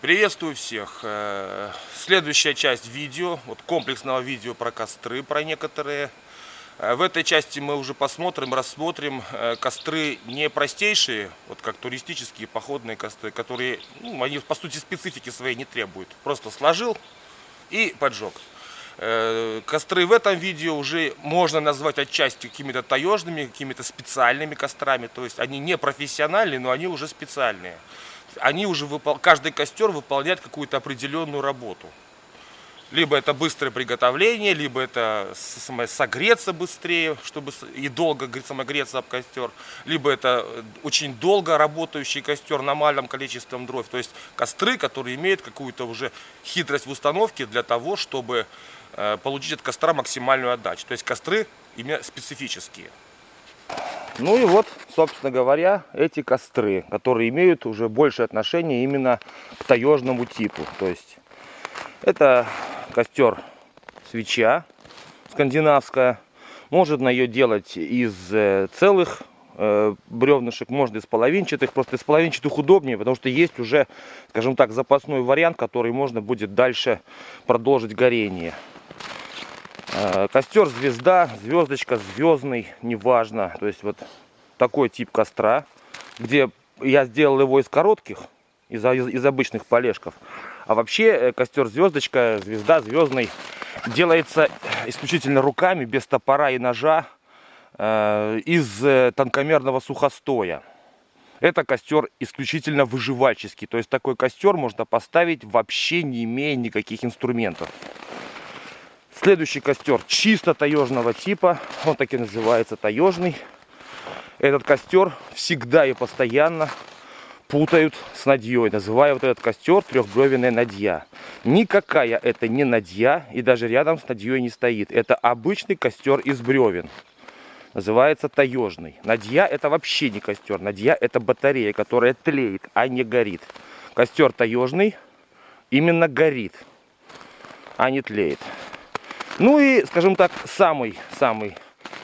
Приветствую всех! Следующая часть видео, вот комплексного видео про костры, про некоторые. В этой части мы уже рассмотрим костры не простейшие, вот как туристические походные костры, которые, они по сути специфики своей не требуют. Просто сложил и поджег. Костры в этом видео уже можно назвать отчасти какими-то таежными, какими-то специальными кострами. То есть они не профессиональные, но они уже специальные. Каждый костер выполняет какую-то определенную работу. Либо это быстрое приготовление, либо это согреться быстрее, чтобы и долго самогреться об костер, либо это очень долго работающий костер на малом количестве дров. То есть костры, которые имеют какую-то уже хитрость в установке для того, чтобы получить от костра максимальную отдачу. То есть костры именно специфические. Ну и вот, собственно говоря, эти костры, которые имеют уже большее отношение именно к таежному типу. То есть это костер свеча скандинавская. Можно ее делать из целых бревнышек, можно из половинчатых. Просто из половинчатых удобнее, потому что есть уже, скажем так, запасной вариант, который можно будет дальше продолжить горение. Костер звезда, звездочка, звездный, неважно. То есть вот такой тип костра, где я сделал его из коротких, из обычных полежков. А вообще костер звездочка, звезда, звездный делается исключительно руками, без топора и ножа, из тонкомерного сухостоя. Это костер исключительно выживальческий. То есть такой костер можно поставить вообще не имея никаких инструментов. Следующий костер чисто таежного типа, он так и называется, таежный. Этот костер всегда и постоянно путают с надьей, называя вот этот костер трехбревенная надья. Никакая это не надья и даже рядом с надьей не стоит. Это обычный костер из бревен. Называется таежный. Надья это вообще не костер. Надья это батарея, которая тлеет, а не горит. Костер таежный именно горит, а не тлеет. Ну и, скажем так, самый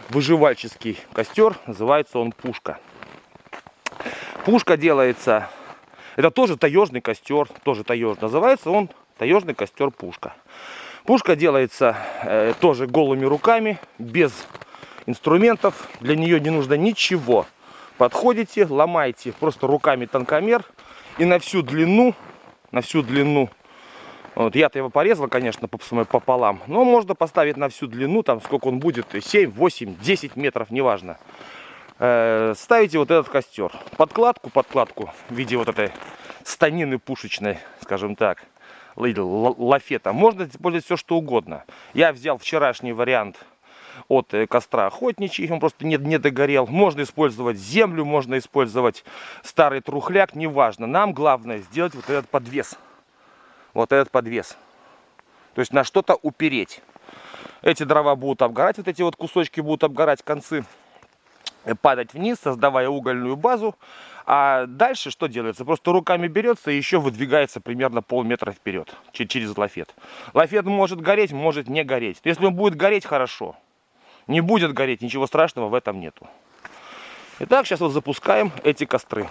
выживальческий костер, называется он пушка. Пушка делается, это тоже таежный костер, тоже таежный, называется он таежный костер пушка. Пушка делается тоже голыми руками, без инструментов, для нее не нужно ничего. Подходите, ломаете просто руками тонкомер и на всю длину, вот, я-то его порезал, конечно, пополам, но можно поставить на всю длину, там сколько он будет, 7, 8, 10 метров, неважно. Ставите вот этот костер. Подкладку в виде вот этой станины пушечной, скажем так, лафета. Можно использовать все, что угодно. Я взял вчерашний вариант от костра охотничий, он просто не догорел. Можно использовать землю, можно использовать старый трухляк, неважно. Нам главное сделать вот этот подвес. Вот этот подвес. То есть на что-то упереть. Эти дрова будут обгорать, вот эти вот кусочки будут обгорать, концы падать вниз, создавая угольную базу. А дальше что делается? Просто руками берется и еще выдвигается примерно полметра вперед через лафет. Лафет может гореть, может не гореть. Если он будет гореть, хорошо. Не будет гореть, ничего страшного в этом нету. Итак, сейчас вот запускаем эти костры.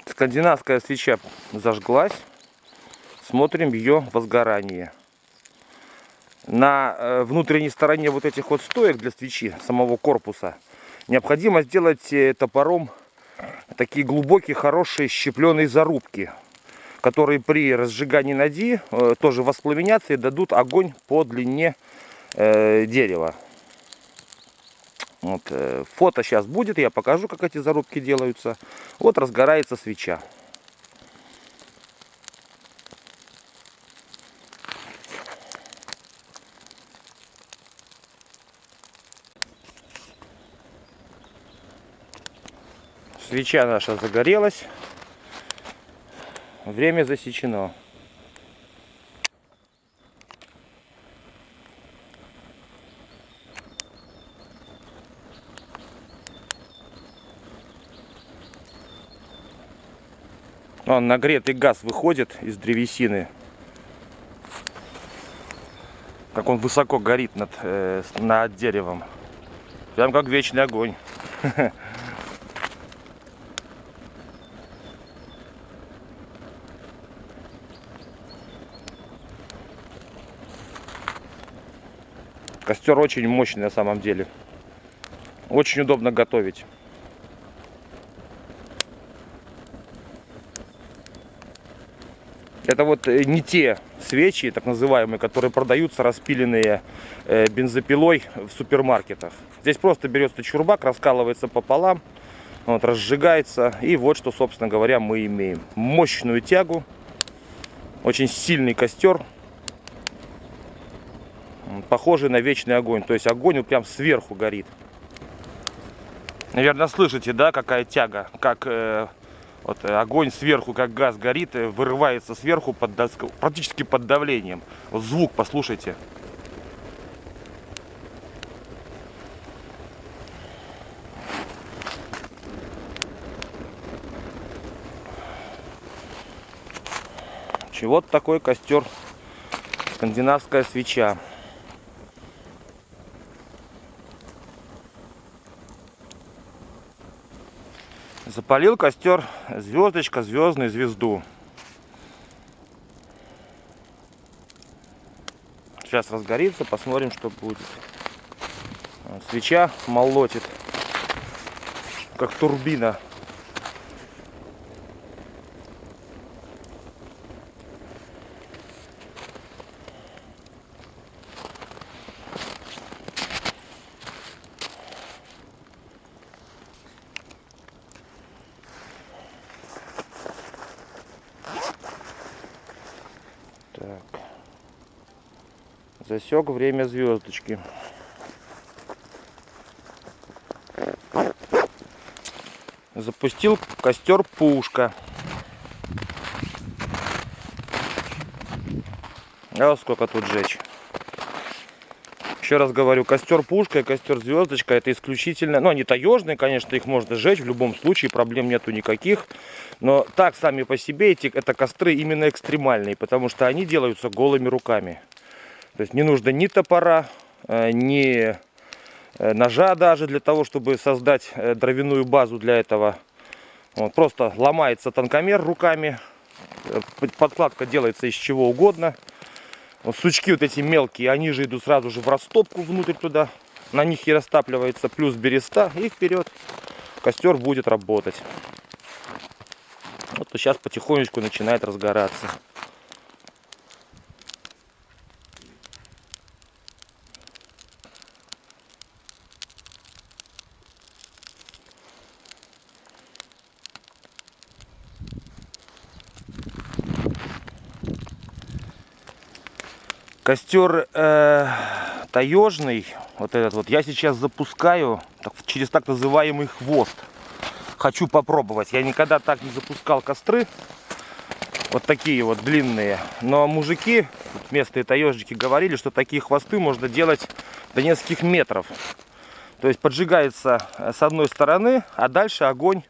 Скандинавская свеча зажглась. Смотрим ее возгорание. На внутренней стороне вот этих вот стоек для свечи, самого корпуса, необходимо сделать топором такие глубокие, хорошие щепленые зарубки, которые при разжигании надьи тоже воспламенятся и дадут огонь по длине дерева. Вот, фото сейчас будет, я покажу, как эти зарубки делаются. Вот разгорается свеча. Свеча наша загорелась. Время засечено. Вон нагретый газ выходит из древесины. Как он высоко горит над деревом. Прям как вечный огонь. Костер очень мощный на самом деле. Очень удобно готовить. Это вот не те свечи, так называемые, которые продаются распиленные бензопилой в супермаркетах. Здесь просто берется чурбак, раскалывается пополам, вот, разжигается. И вот что, собственно говоря, мы имеем. Мощную тягу, очень сильный костер, похожий на вечный огонь. То есть огонь вот прям сверху горит. Наверное, слышите, да, какая тяга, как вот, огонь сверху, как газ горит, вырывается сверху практически под давлением. Вот звук послушайте. Вот такой костер, скандинавская свеча. Запалил костер звездочка, звездную звезду. Сейчас разгорится, посмотрим, что будет. Свеча молотит, как турбина. Так. Засек время звездочки. Запустил костер пушка. А вот сколько тут жечь. Еще раз говорю, костер пушка и костер звездочка — это исключительно, ну, они таежные, конечно, их можно сжечь в любом случае, проблем нету никаких. Но так сами по себе это костры именно экстремальные, потому что они делаются голыми руками. То есть не нужно ни топора, ни ножа даже для того, чтобы создать дровяную базу для этого. Вот, просто ломается тонкомер руками, подкладка делается из чего угодно. Вот сучки вот эти мелкие, они же идут сразу же в растопку внутрь туда. На них и растапливается плюс береста, и вперед костер будет работать. Вот сейчас потихонечку начинает разгораться. Костер таежный, вот этот вот, я сейчас запускаю через так называемый хвост. Хочу попробовать. Я никогда так не запускал костры. Вот такие вот длинные. Но мужики, местные таежники, говорили, что такие хвосты можно делать до нескольких метров. То есть поджигается с одной стороны, а дальше огонь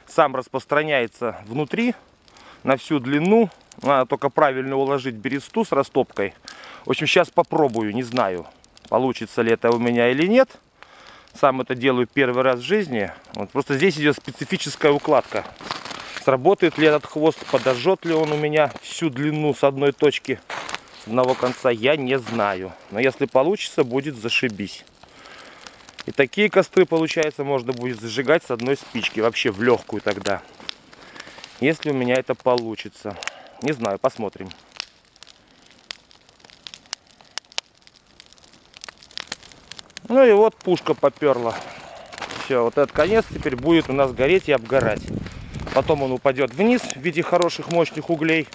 сам распространяется внутри на всю длину. Надо только правильно уложить бересту с растопкой. В общем, сейчас попробую, не знаю, получится ли это у меня или нет. Сам это делаю первый раз в жизни. Вот просто здесь идет специфическая укладка. Сработает ли этот хвост, подожжет ли он у меня всю длину с одной точки, с одного конца, я не знаю. Но если получится, будет зашибись. И такие костры, получается, можно будет зажигать с одной спички, вообще в легкую тогда. Если у меня это получится. Не знаю, посмотрим. Ну и вот пушка поперла. Все, вот этот конец теперь будет у нас гореть и обгорать. Потом он упадет вниз в виде хороших мощных углей.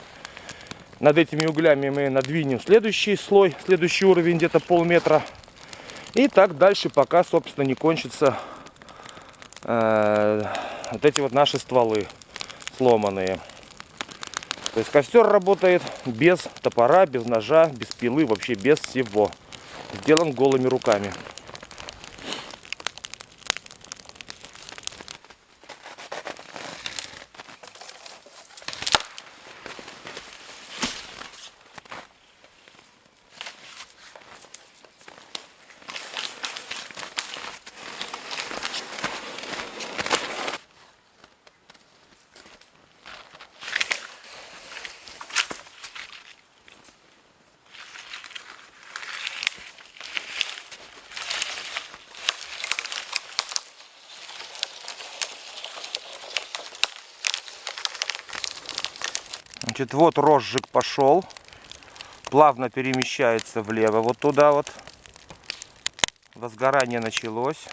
Над этими углями мы надвинем следующий слой, следующий уровень, где-то полметра. И так дальше, пока, собственно, не кончатся вот эти вот наши стволы сломанные. То есть костер работает без топора, без ножа, без пилы, вообще без всего. Сделан голыми руками. Значит, вот розжиг пошел. Плавно перемещается влево, вот туда вот. Возгорание началось.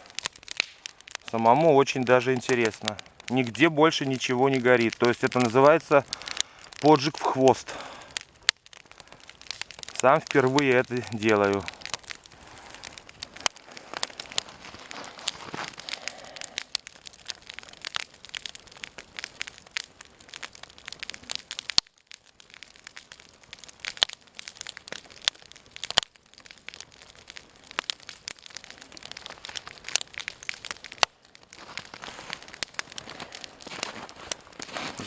Самому очень даже интересно. Нигде больше ничего не горит. То есть это называется поджиг в хвост. Сам впервые это делаю.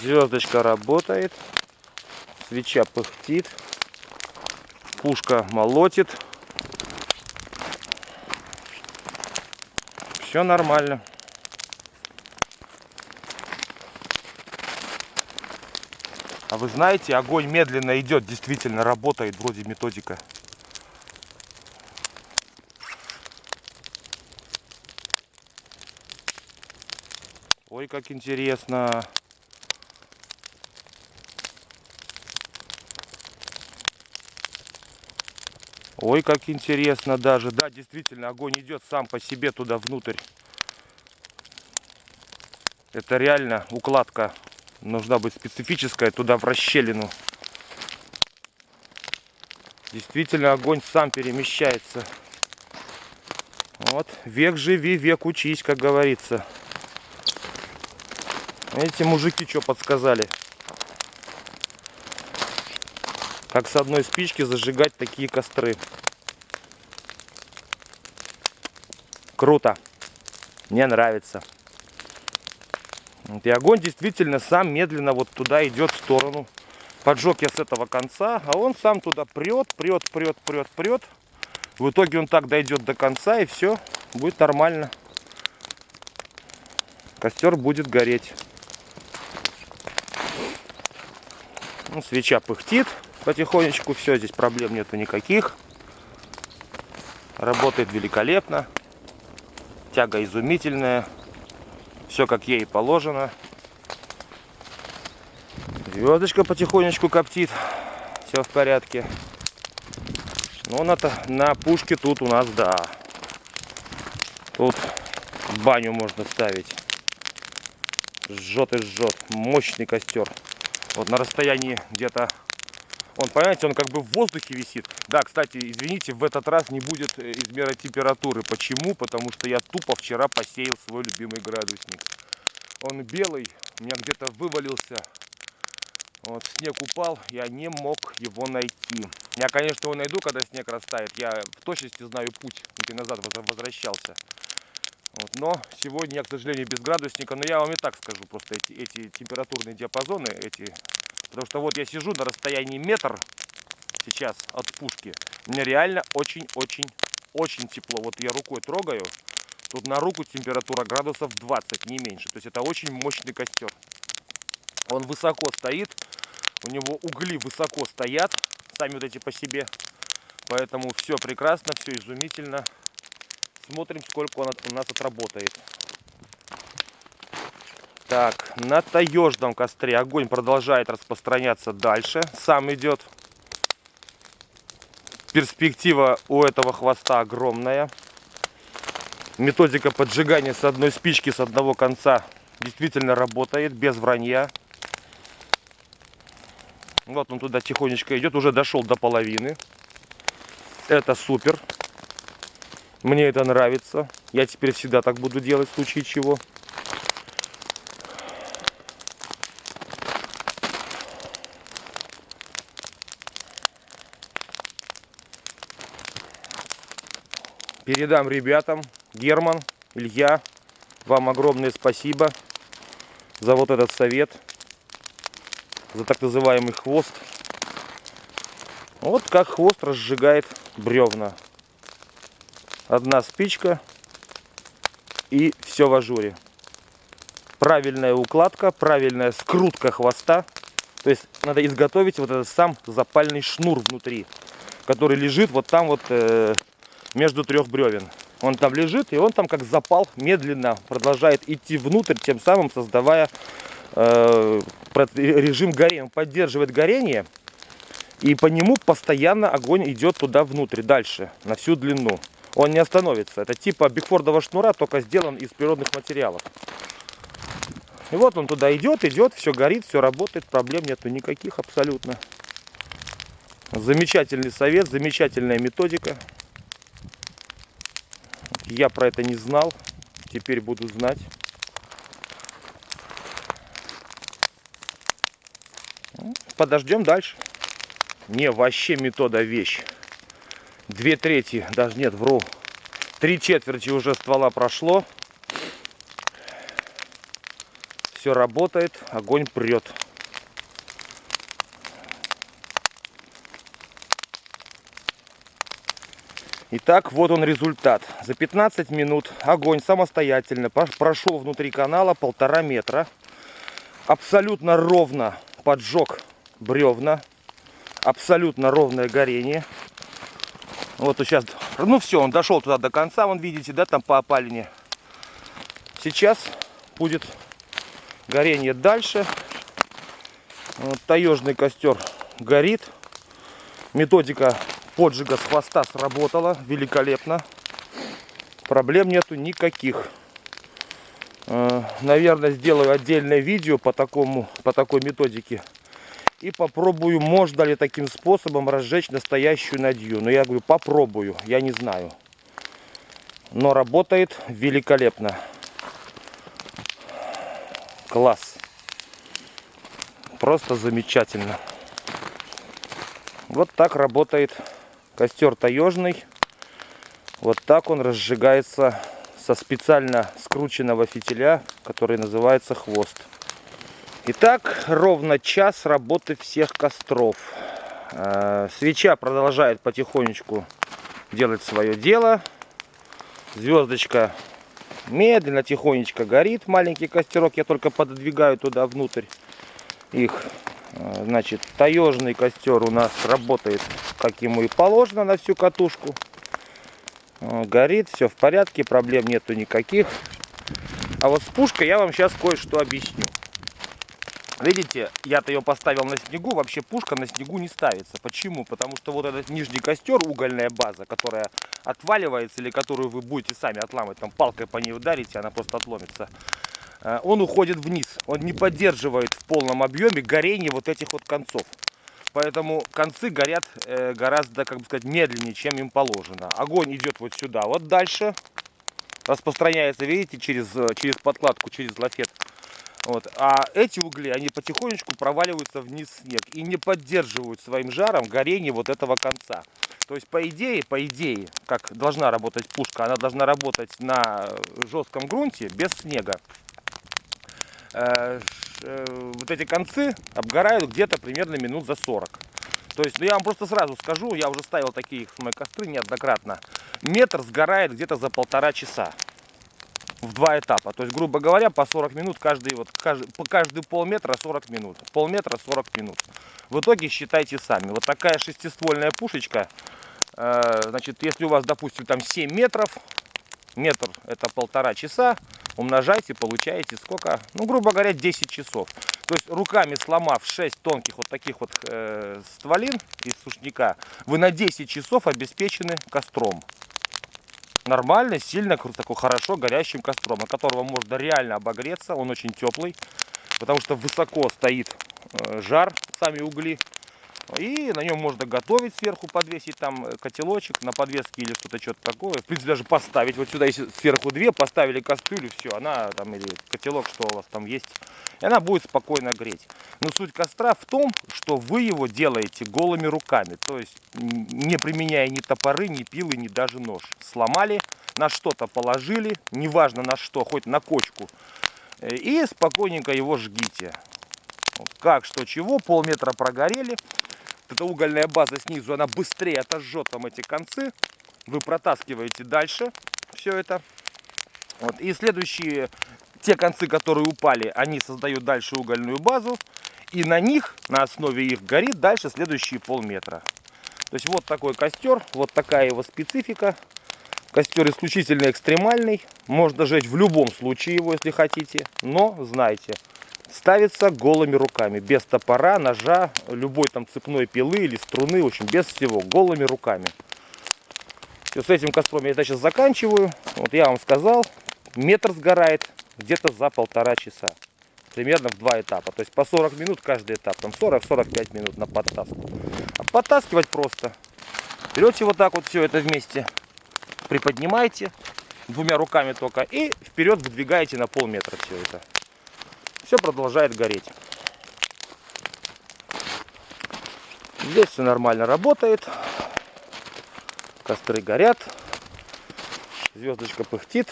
Звездочка работает, свеча пыхтит, пушка молотит. Все нормально. А вы знаете, огонь медленно идет, действительно работает, вроде методика. Ой, как интересно. Ой, как интересно даже. Да, действительно, огонь идет сам по себе туда внутрь. Это реально укладка. Нужна быть специфическая туда в расщелину. Действительно, огонь сам перемещается. Вот, век живи, век учись, как говорится. Эти мужики что подсказали? Как с одной спички зажигать такие костры. Круто. Мне нравится. И огонь действительно сам медленно вот туда идет в сторону. Поджег я с этого конца, а он сам туда прет. В итоге он так дойдет до конца, и все, будет нормально. Костер будет гореть. Ну, свеча пыхтит потихонечку, все, здесь проблем нету никаких. Работает великолепно. Тяга изумительная. Все как ей положено. Звездочка потихонечку коптит. Все в порядке. Ну, на пушке тут у нас, да. Тут баню можно ставить. Жжет и жжет. Мощный костер. Вот на расстоянии где-то... Он, понимаете, он как бы в воздухе висит. Да, кстати, извините, в этот раз не будет измера температуры. Почему? Потому что я тупо вчера посеял свой любимый градусник. Он белый, у меня где-то вывалился. Вот, снег упал, я не мог его найти. Я, конечно, его найду, когда снег растает. Я в точности знаю путь, где назад возвращался. Вот, но сегодня я, к сожалению, без градусника. Но я вам и так скажу, просто эти температурные диапазоны, потому что вот я сижу на расстоянии метр сейчас от пушки. Мне реально очень тепло. Вот я рукой трогаю, тут на руку температура градусов 20, не меньше. То есть это очень мощный костер. Он высоко стоит, у него угли высоко стоят, сами вот эти по себе. Поэтому все прекрасно, все изумительно. Смотрим, сколько он у нас отработает. Так, на таежном костре огонь продолжает распространяться дальше. Сам идет. Перспектива у этого хвоста огромная. Методика поджигания с одной спички, с одного конца действительно работает, без вранья. Вот он туда тихонечко идет, уже дошел до половины. Это супер. Мне это нравится. Я теперь всегда так буду делать в случае чего. Передам ребятам, Герман, Илья, вам огромное спасибо за вот этот совет, за так называемый хвост. Вот как хвост разжигает бревна. Одна спичка и все в ажуре. Правильная укладка, правильная скрутка хвоста. То есть надо изготовить вот этот сам запальный шнур внутри, который лежит вот там вот между трех бревен. Он там лежит, и он там как запал медленно продолжает идти внутрь, тем самым создавая режим горения, он поддерживает горение, и по нему постоянно огонь идет туда внутрь, дальше, на всю длину. Он не остановится. Это типа бигфордового шнура, только сделан из природных материалов. И вот он туда идет, все горит, все работает, проблем нету никаких абсолютно. Замечательный совет, замечательная методика. Я про это не знал, теперь буду знать. Подождем дальше. Не, вообще метода вещь. 2/3, даже нет, вру. 3/4 уже ствола прошло. Все работает, огонь прет. Итак, вот он результат. За 15 минут огонь самостоятельно прошел внутри канала 1,5 метра. Абсолютно ровно поджег бревна. Абсолютно ровное горение. Вот сейчас, ну все, он дошел туда до конца, вон видите, да, там по опалине. Сейчас будет горение дальше. Вот, таежный костер горит. Методика поджига с хвоста сработала великолепно. Проблем нету никаких. Наверное, сделаю отдельное видео по такой методике. И попробую, можно ли таким способом разжечь настоящую надью. Но я говорю, попробую, я не знаю. Но работает великолепно. Класс. Просто замечательно. Вот так работает костер таежный. Вот так он разжигается со специально скрученного фитиля, который называется хвост. Итак, ровно час работы всех костров. Свеча продолжает потихонечку делать свое дело. Звездочка медленно, тихонечко горит. Маленький костерок, я только пододвигаю туда внутрь их. Значит, таежный костер у нас работает, как ему и положено, на всю катушку. Горит, все в порядке, проблем нету никаких. А вот с пушкой я вам сейчас кое-что объясню. Видите, я-то ее поставил на снегу, вообще пушка на снегу не ставится. Почему? Потому что вот этот нижний костер, угольная база, которая отваливается или которую вы будете сами отламывать, там палкой по ней ударите, она просто отломится. Он уходит вниз, он не поддерживает в полном объеме горение вот этих вот концов. Поэтому концы горят гораздо, как бы сказать, медленнее, чем им положено. Огонь идет вот сюда, вот дальше. Распространяется, видите, через подкладку, через лафет. Вот. А эти угли, они потихонечку проваливаются вниз в снег и не поддерживают своим жаром горение вот этого конца. То есть, по идее, как должна работать пушка, она должна работать на жестком грунте, без снега. Вот эти концы обгорают где-то примерно минут за 40. То есть, ну я вам просто сразу скажу, я уже ставил такие мои костры неоднократно. Метр сгорает где-то за 1,5 часа. В 2 этапа. То есть, грубо говоря, по 40 минут каждый полметра 40 минут. Полметра 40 минут. В итоге считайте сами. Вот такая шестиствольная пушечка. Значит, если у вас, допустим, там 7 метров, метр это 1,5 часа, умножайте, получаете сколько? Ну, грубо говоря, 10 часов. То есть, руками сломав 6 тонких вот таких вот стволин из сушняка, вы на 10 часов обеспечены костром. Нормально, сильно, такой хорошо горящим костром, на которого можно реально обогреться. Он очень теплый, потому что высоко стоит жар, сами угли. И на нем можно готовить, сверху подвесить там котелочек на подвеске или что-то такое. В принципе, даже поставить вот сюда, если сверху 2, поставили кастрюлю, все, она там, или котелок, что у вас там есть, и она будет спокойно греть. Но суть костра в том, что вы его делаете голыми руками, то есть не применяя ни топоры, ни пилы, ни даже нож. Сломали, на что-то положили, неважно на что, хоть на кочку, и спокойненько его жгите. Вот как, что, чего, полметра прогорели. Эта угольная база снизу, она быстрее отожжет вам эти концы. Вы протаскиваете дальше все это. Вот. И следующие, те концы, которые упали, они создают дальше угольную базу. И на них, на основе их горит дальше следующие полметра. То есть вот такой костер, вот такая его специфика. Костер исключительно экстремальный. Можно жечь в любом случае его, если хотите. Но знайте, ставится голыми руками, без топора, ножа, любой там цепной пилы или струны, в общем, без всего, голыми руками. Все, с этим костром я это сейчас заканчиваю. Вот я вам сказал, метр сгорает где-то за 1,5 часа. Примерно в 2 этапа. То есть по 40 минут каждый этап. Там 40-45 минут на подтаску. А подтаскивать просто. Берете вот так вот все это вместе. Приподнимаете. 2 руками только. И вперед выдвигаете на полметра все это. Все продолжает гореть. Здесь все нормально работает. Костры горят. Звездочка пыхтит.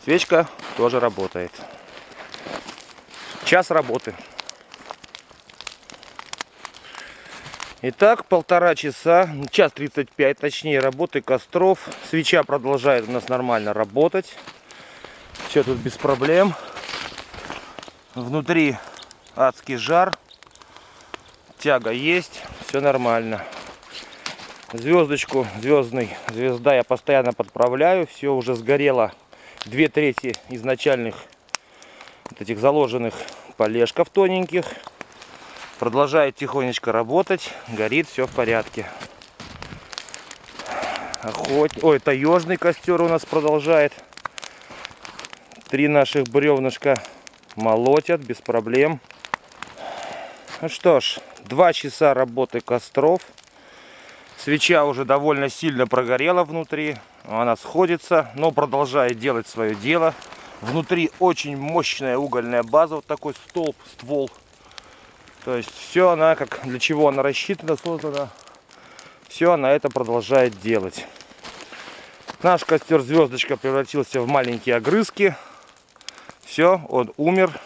Свечка тоже работает. Час работы. Итак, 1,5 часа, час 35, точнее, работы костров. Свеча продолжает у нас нормально работать. Все тут без проблем. Внутри адский жар. Тяга есть. Все нормально. Звездочку, звезда я постоянно подправляю. Все уже сгорело 2/3 изначальных вот этих заложенных полежков тоненьких. Продолжает тихонечко работать. Горит, все в порядке. Таежный костер у нас продолжает. 3 наших бревнышка молотят без проблем. Ну что ж, 2 часа работы костров. Свеча уже довольно сильно прогорела внутри. Она сходится, но продолжает делать свое дело. Внутри очень мощная угольная база. Вот такой столб, ствол. То есть все она, как для чего она рассчитана, создана. Все она это продолжает делать. Наш костер звездочка превратился в маленькие огрызки. Все, он умер.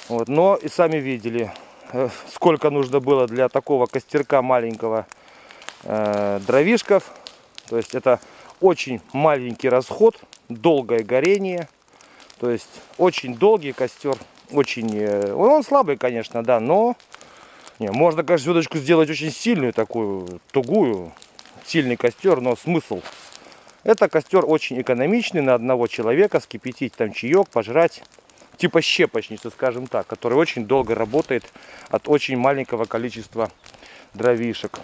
Вот, но и сами видели, сколько нужно было для такого костерка маленького дровишков. То есть это очень маленький расход, долгое горение. То есть очень долгий костер. Очень, он слабый, конечно, да, но можно, конечно, звездочку сделать очень сильную, такую тугую, сильный костер, но смысл. Это костер очень экономичный на одного человека, вскипятить там чаек, пожрать. Типа щепочницы, скажем так, который очень долго работает от очень маленького количества дровишек.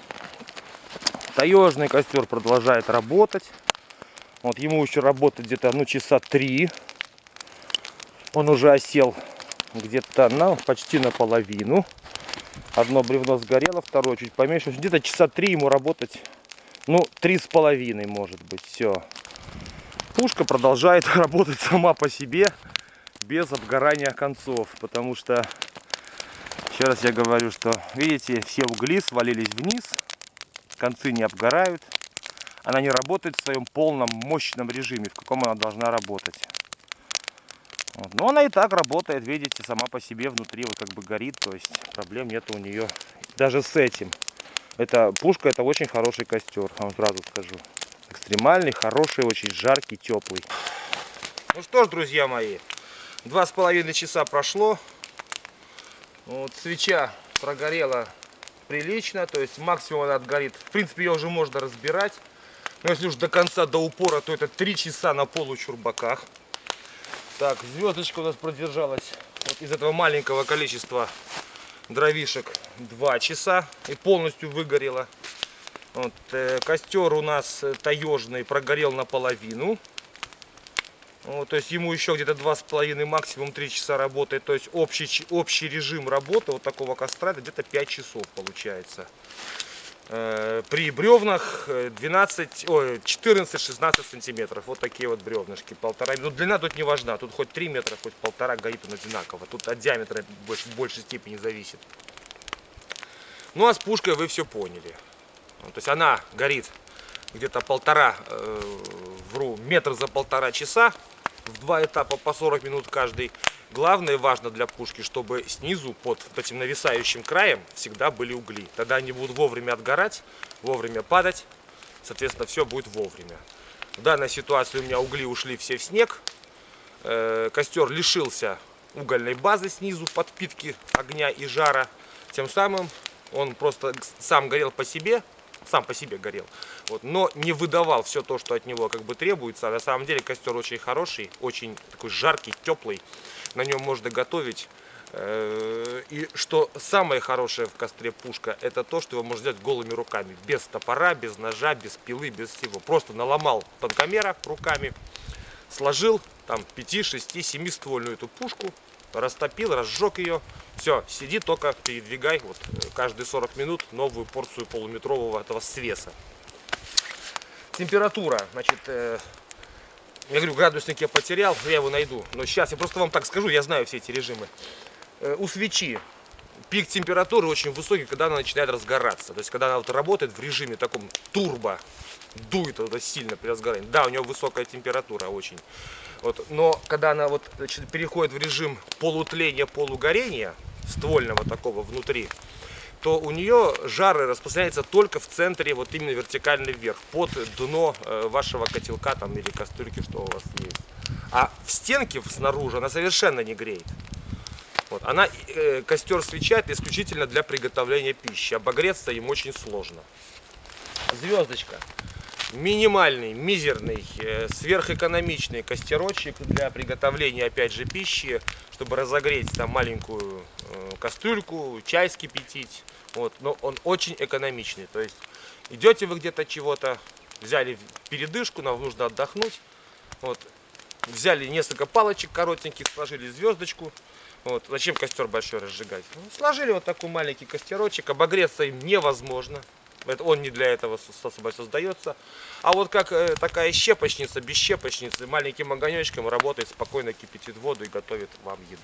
Таежный костер продолжает работать. Вот ему еще работать где-то часа 3. Он уже осел где-то почти наполовину. Одно бревно сгорело, второе чуть поменьше. Где-то часа 3 ему работать. 3,5 может быть. Все. Пушка продолжает работать сама по себе. Без обгорания концов. Потому что, еще раз я говорю, что, видите, все угли свалились вниз. Концы не обгорают. Она не работает в своем полном мощном режиме, в каком она должна работать. Вот. Но она и так работает, видите, сама по себе внутри вот как бы горит. То есть проблем нет у нее даже с этим. Эта пушка, это очень хороший костер, я вам сразу скажу. Экстремальный, хороший, очень жаркий, теплый. Ну что ж, друзья мои, 2,5 часа прошло. Вот, свеча прогорела прилично, то есть максимум она отгорит. В принципе, ее уже можно разбирать. Но если уж до конца, до упора, то это 3 часа на получурбаках. Так, звездочка у нас продержалась вот из этого маленького количества дровишек 2 часа и полностью выгорела. Вот, костер у нас таежный прогорел наполовину. Вот, то есть ему еще где-то 2,5, максимум 3 часа работает. То есть общий режим работы вот такого костра это где-то 5 часов получается. При бревнах 14-16 сантиметров. Вот такие вот бревнышки. 1,5. Ну, длина тут не важна. Тут хоть 3 метра, хоть 1,5 горит он одинаково. Тут от диаметра в большей степени зависит. Ну а с пушкой вы все поняли. То есть она горит где-то метр за 1,5 часа. В 2 этапа по 40 минут каждый. Главное, важно для пушки, чтобы снизу под этим нависающим краем всегда были угли. Тогда они будут вовремя отгорать, вовремя падать. Соответственно, все будет вовремя. В данной ситуации у меня угли ушли все в снег. Костер лишился угольной базы снизу, подпитки огня и жара. Тем самым он просто сам горел по себе. сам по себе горел, вот, но не выдавал все то, что от него как бы требуется. А на самом деле костер очень хороший, очень такой жаркий, теплый, на нем можно готовить. И что самое хорошее в костре пушка, это то, что его можно сделать голыми руками, без топора, без ножа, без пилы, без всего. Просто наломал тонкомера руками, сложил там 5, 6, 7 ствольную эту пушку, растопил, разжег ее. Все, сиди, только передвигай вот каждые 40 минут новую порцию полуметрового этого свеса. Температура, значит, я говорю, градусник я потерял, я его найду. Но сейчас я просто вам так скажу, я знаю все эти режимы. У свечи пик температуры очень высокий, когда она начинает разгораться. То есть, когда она вот работает в режиме таком турбо, дует вот сильно при разгорании. Да, у нее высокая температура очень. Вот, но когда она вот, значит, переходит в режим полутления, полугорения, ствольного такого внутри, то у нее жары распространяются только в центре, вот именно вертикально вверх, под дно вашего котелка там, или кастрюльки, что у вас есть. А в стенке снаружи она совершенно не греет. Вот. Она, костер свеча, это исключительно для приготовления пищи. Обогреться им очень сложно. Звездочка. Минимальный, мизерный, сверхэкономичный костерочек для приготовления, опять же, пищи, чтобы разогреть там маленькую кастрюльку, чай скипятить. Вот. Но он очень экономичный. То есть идете вы где-то чего-то, взяли передышку, нам нужно отдохнуть. Вот. Взяли несколько палочек коротеньких, сложили звездочку. Вот. Зачем костер большой разжигать? Сложили вот такой маленький костерочек, обогреться им невозможно. Он не для этого собой создается. А вот как такая щепочница, без щепочницы, маленьким огонечком работает, спокойно кипятит воду и готовит вам еду.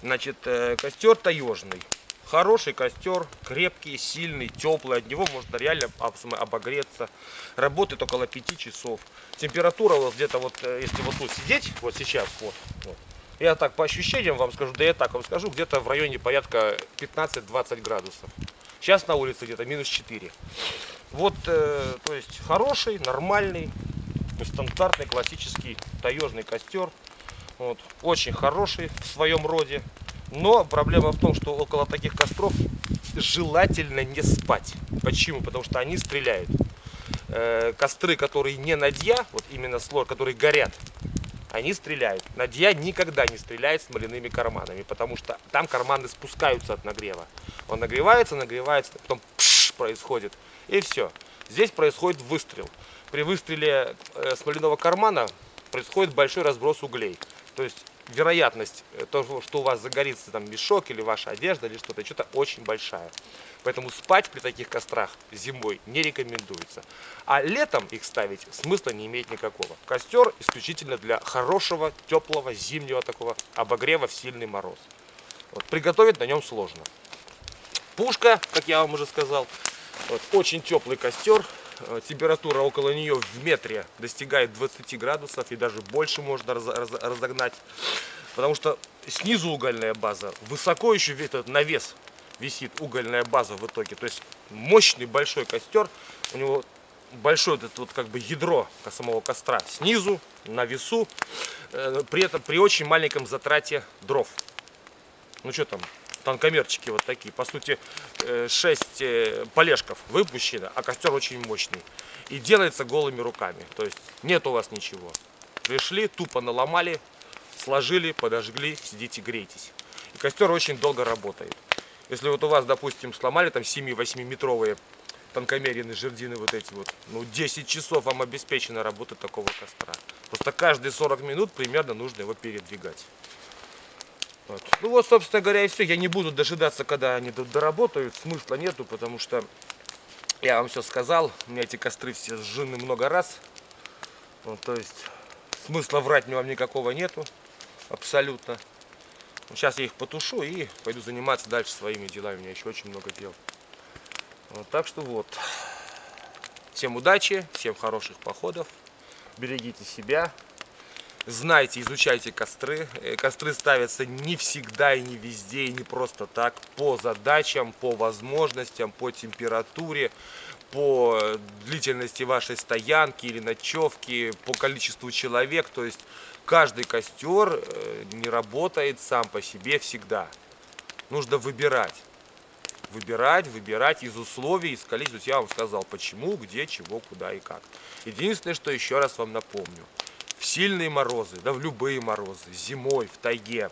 Значит, костер таежный. Хороший костер, крепкий, сильный, теплый. От него можно реально обогреться. Работает около 5 часов. Температура вот где-то вот, если вот тут сидеть, вот сейчас, вот. Я так по ощущениям вам скажу, да я так вам скажу, где-то в районе порядка 15-20 градусов. Сейчас на улице где-то минус 4. Вот, то есть хороший, нормальный, стандартный, классический таежный костер. Вот, очень хороший в своем роде. Но проблема в том, что около таких костров желательно не спать. Почему? Потому что они стреляют. Костры, которые не надья, вот именно слой, которые горят, они стреляют. Надья никогда не стреляет смоляными карманами, потому что там карманы спускаются от нагрева. Он нагревается, потом пш, происходит, и все. Здесь происходит выстрел. При выстреле смоляного кармана происходит большой разброс углей. То есть вероятность того, что у вас загорится там мешок или ваша одежда или что-то очень большая. Поэтому спать при таких кострах зимой не рекомендуется. А летом их ставить смысла не имеет никакого. Костер исключительно для хорошего, теплого, зимнего такого обогрева в сильный мороз. Вот, приготовить на нем сложно. Пушка, как я вам уже сказал, вот, очень теплый костер. Температура около нее в метре достигает 20 градусов и даже больше можно разогнать. Потому что снизу угольная база, высоко еще этот навес висит, угольная база в итоге. То есть мощный большой костер, у него большое это вот как бы ядро самого костра снизу, на весу, при этом при очень маленьком затрате дров. Ну что там, тонкомерчики вот такие, по сути 6 полежков выпущено, а костер очень мощный. И делается голыми руками, то есть нет у вас ничего. Пришли, тупо наломали, сложили, подожгли, сидите, грейтесь. И костер очень долго работает. Если вот у вас, допустим, сломали там 7-8 метровые тонкомерины, жердины вот эти вот, ну 10 часов вам обеспечена работа такого костра. Просто каждые 40 минут примерно нужно его передвигать. Вот. Ну вот, собственно говоря, и все. Я не буду дожидаться, когда они тут доработают. Смысла нету, потому что я вам все сказал. У меня эти костры все сжжены много раз. Вот, то есть смысла врать мне вам никакого нету. Абсолютно. Сейчас я их потушу и пойду заниматься дальше своими делами. У меня еще очень много дел. Вот, так что вот. Всем удачи, всем хороших походов. Берегите себя. Знайте, изучайте костры. Костры ставятся не всегда и не везде, и не просто так. По задачам, по возможностям, по температуре, по длительности вашей стоянки или ночевки, по количеству человек. То есть каждый костер не работает сам по себе всегда. Нужно выбирать. Выбирать из условий, из количества. Я вам сказал, почему, где, чего, куда и как. Единственное, что еще раз вам напомню. В сильные морозы, да в любые морозы, зимой, в тайге,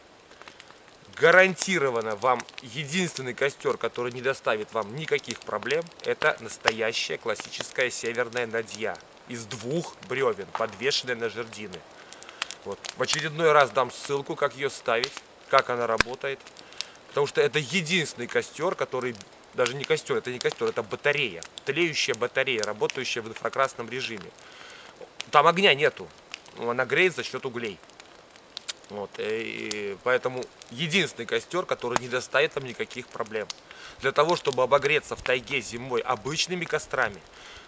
гарантированно вам единственный костер, который не доставит вам никаких проблем, это настоящая классическая северная надья из 2 бревен, подвешенная на жердины. Вот. В очередной раз дам ссылку, как ее ставить, как она работает. Потому что это единственный костер, который, даже не костер, это батарея. Тлеющая батарея, работающая в инфракрасном режиме. Там огня нету, она греет за счет углей. Вот, и поэтому единственный костер, который не доставит вам никаких проблем. Для того, чтобы обогреться в тайге зимой обычными кострами,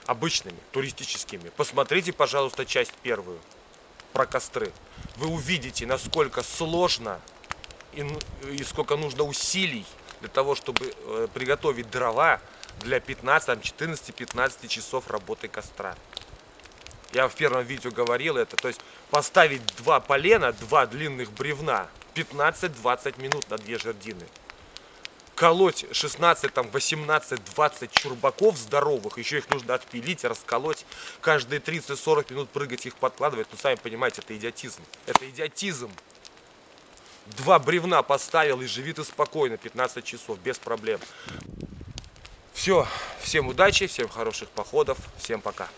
обычными, туристическими, посмотрите, пожалуйста, часть 1 про костры. Вы увидите, насколько сложно и сколько нужно усилий для того, чтобы приготовить дрова для 14-15 часов работы костра. Я в первом видео говорил это. То есть поставить 2 полена, 2 длинных бревна 15-20 минут на 2 жердины. Колоть 16, 18, 20 чурбаков здоровых, еще их нужно отпилить, расколоть, каждые 30-40 минут прыгать их подкладывать. Ну, сами понимаете, это идиотизм. Это идиотизм. 2 бревна поставил и живи ты спокойно 15 часов, без проблем. Все, всем удачи, всем хороших походов, всем пока.